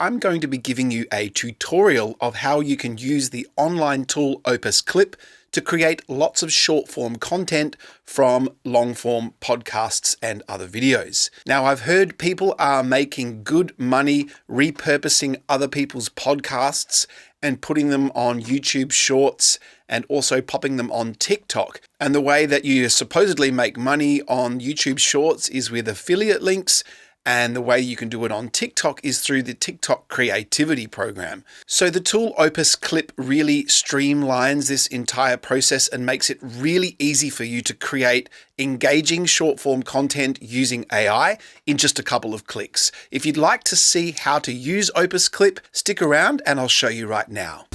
I'm going to be giving you a tutorial of how you can use the online tool Opus Clip to create lots of short form content from long form podcasts and other videos. Now, I've heard people are making good money repurposing other people's podcasts and putting them on YouTube Shorts and also popping them on TikTok. And the way that you supposedly make money on YouTube Shorts is with affiliate links, and the way you can do it on TikTok is through the TikTok creativity program. So the tool Opus Clip really streamlines this entire process and makes it really easy for you to create engaging short form content using AI in just a couple of clicks. If you'd like to see how to use Opus Clip, stick around and I'll show you right now.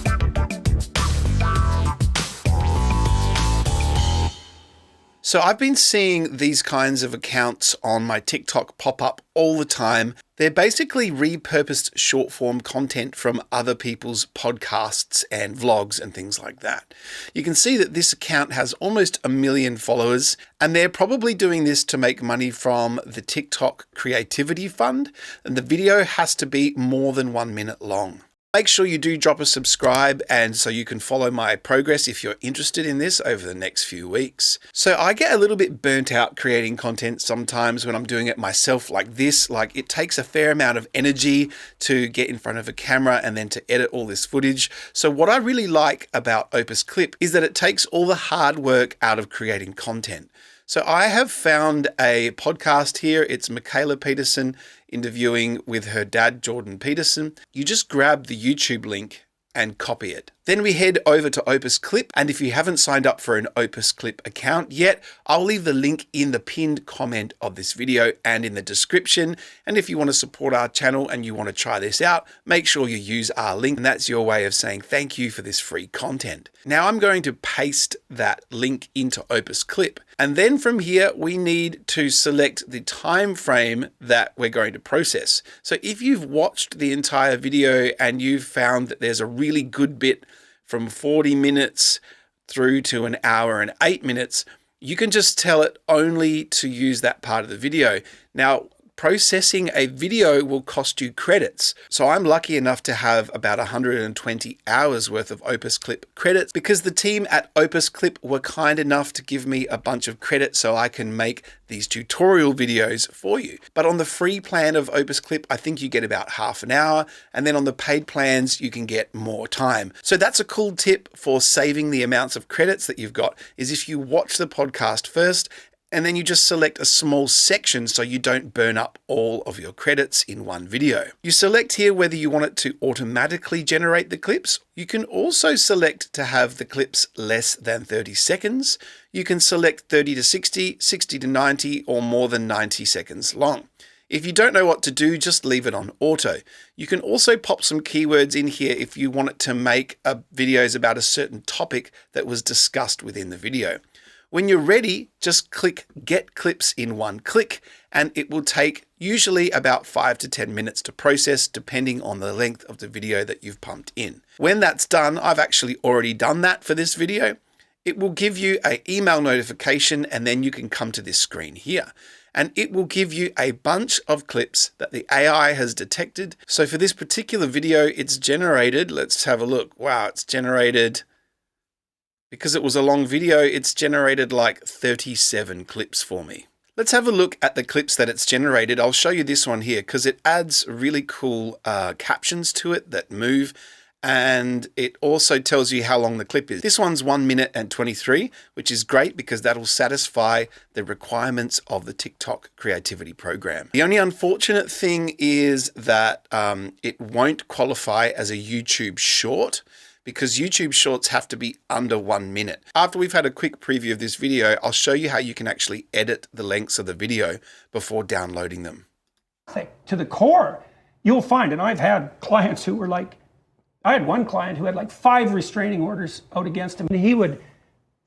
So I've been seeing these kinds of accounts on my TikTok pop up all the time. They're basically repurposed short form content from other people's podcasts and vlogs and things like that. You can see that this account has almost 1 million followers, and they're probably doing this to make money from the TikTok Creativity Fund, and the video has to be more than 1 minute long. Make sure you do drop a subscribe and so you can follow my progress if you're interested in this over the next few weeks. So I get a little bit burnt out creating content sometimes when I'm doing it myself like this. Like, it takes a fair amount of energy to get in front of a camera and then to edit all this footage. So what I really like about Opus Clip is that it takes all the hard work out of creating content. So I have found a podcast here. It's Michaela Peterson interviewing with her dad, Jordan Peterson. You just grab the YouTube link and copy it. Then we head over to Opus Clip, and if you haven't signed up for an Opus Clip account yet, I'll leave the link in the pinned comment of this video and in the description. And if you want to support our channel and you want to try this out, make sure you use our link, and that's your way of saying thank you for this free content. Now I'm going to paste that link into Opus Clip, and then from here we need to select the time frame that we're going to process. So if you've watched the entire video and you've found that there's a really good bit from 40 minutes through to 1 hour and 8 minutes, you can just tell it only to use that part of the video. Now, processing a video will cost you credits. So I'm lucky enough to have about 120 hours worth of Opus Clip credits because the team at Opus Clip were kind enough to give me a bunch of credits so I can make these tutorial videos for you. But on the free plan of Opus Clip, I think you get about half an hour. And then on the paid plans, you can get more time. So that's a cool tip for saving the amounts of credits that you've got, is if you watch the podcast first, and then you just select a small section so you don't burn up all of your credits in one video. You select here whether you want it to automatically generate the clips. You can also select to have the clips less than 30 seconds. You can select 30 to 60, 60 to 90, or more than 90 seconds long. If you don't know what to do, just leave it on auto. You can also pop some keywords in here if you want it to make videos about a certain topic that was discussed within the video. When you're ready, just click Get Clips in one click, and it will take usually about 5 to 10 minutes to process, depending on the length of the video that you've pumped in. When that's done, I've actually already done that for this video. It will give you an email notification, and then you can come to this screen here. And it will give you a bunch of clips that the AI has detected. So for this particular video, it's generated, let's have a look. Wow, it's generated... Because it was a long video, it's generated like 37 clips for me. Let's have a look at the clips that it's generated. I'll show you this one here because it adds really cool captions to it that move, and it also tells you how long the clip is. This one's 1 minute and 23, which is great because that'll satisfy the requirements of the TikTok creativity program. The only unfortunate thing is that it won't qualify as a YouTube short, because YouTube Shorts have to be under 1 minute. After we've had a quick preview of this video, I'll show you how you can actually edit the lengths of the video before downloading them. To the core, you'll find, and I've had clients who were like, I had one client who had like 5 restraining orders out against him. And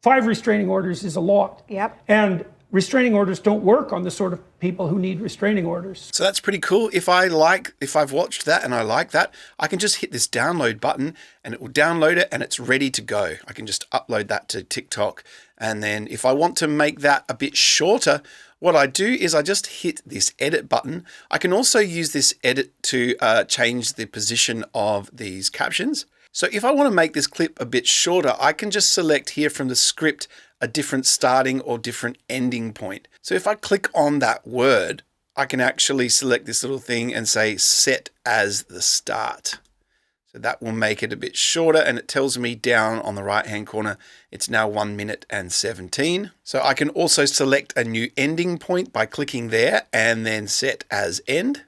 5 restraining orders is a lot. Yep. And restraining orders don't work on the sort of people who need restraining orders. So that's pretty cool. If I've watched that and I like that, I can just hit this download button and it will download it and it's ready to go. I can just upload that to TikTok. And then if I want to make that a bit shorter, What I do is I just hit this edit button. I can also use this edit to change the position of these captions. So if I want to make this clip a bit shorter, I can just select here from the script a different starting or different ending point. So if I click on that word, I can actually select this little thing and say set as the start. So that will make it a bit shorter, and it tells me down on the right hand corner, it's now 1 minute and 17. So I can also select a new ending point by clicking there and then set as end.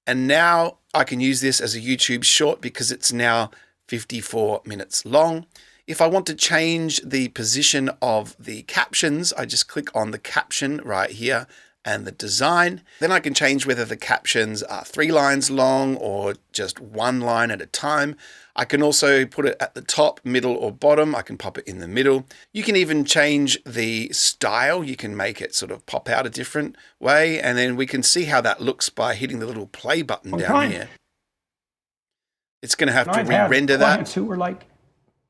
And now I can use this as a YouTube short because it's now 54 minutes long. If I want to change the position of the captions, I just click on the caption right here and the design. Then I can change whether the captions are 3 lines long or just 1 line at a time. I can also put it at the top, middle, or bottom. I can pop it in the middle. You can even change the style. You can make it sort of pop out a different way. And then we can see how that looks by hitting the little play button down here. It's going to have to re-render that. Who were like,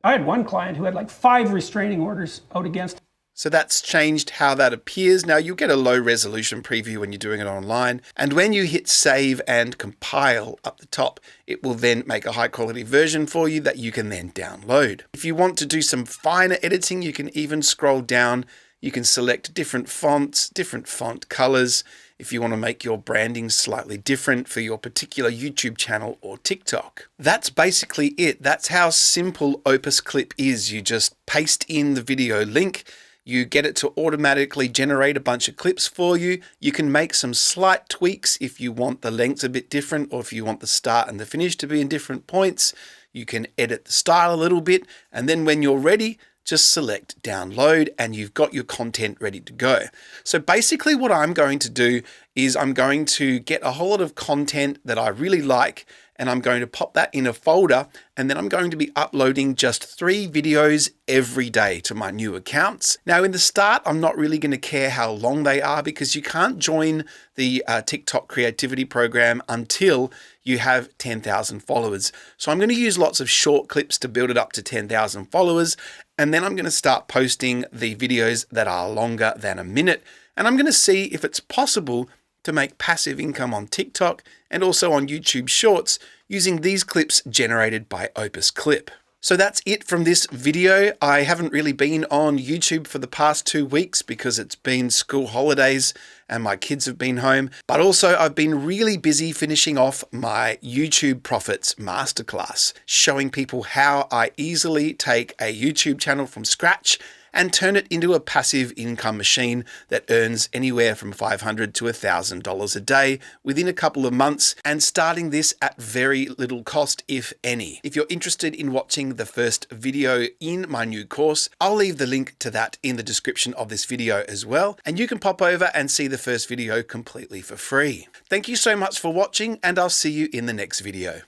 I had one client who had like 5 restraining orders out against him. So that's changed how that appears. Now you'll get a low resolution preview when you're doing it online. And when you hit save and compile up the top, it will then make a high quality version for you that you can then download. If you want to do some finer editing, you can even scroll down. You can select different fonts, different font colors. If you want to make your branding slightly different for your particular YouTube channel or TikTok. That's basically it. That's how simple Opus Clip is. You just paste in the video link. You get it to automatically generate a bunch of clips for you. You can make some slight tweaks if you want the length a bit different, or if you want the start and the finish to be in different points. You can edit the style a little bit, and then when you're ready, just select download and you've got your content ready to go. So basically what I'm going to do is I'm going to get a whole lot of content that I really like, and I'm going to pop that in a folder, and then I'm going to be uploading just 3 videos every day to my new accounts. Now in the start, I'm not really going to care how long they are because you can't join the TikTok creativity program until you have 10,000 followers. So I'm going to use lots of short clips to build it up to 10,000 followers. And then I'm going to start posting the videos that are longer than a minute. And I'm going to see if it's possible to make passive income on TikTok and also on YouTube Shorts using these clips generated by Opus Clip. So that's it from this video. I haven't really been on YouTube for the past 2 weeks because it's been school holidays and my kids have been home. But also I've been really busy finishing off my YouTube Profits Masterclass, showing people how I easily take a YouTube channel from scratch and turn it into a passive income machine that earns anywhere from $500 to $1,000 a day within a couple of months, and starting this at very little cost, if any. If you're interested in watching the first video in my new course, I'll leave the link to that in the description of this video as well, and you can pop over and see the first video completely for free. Thank you so much for watching, and I'll see you in the next video.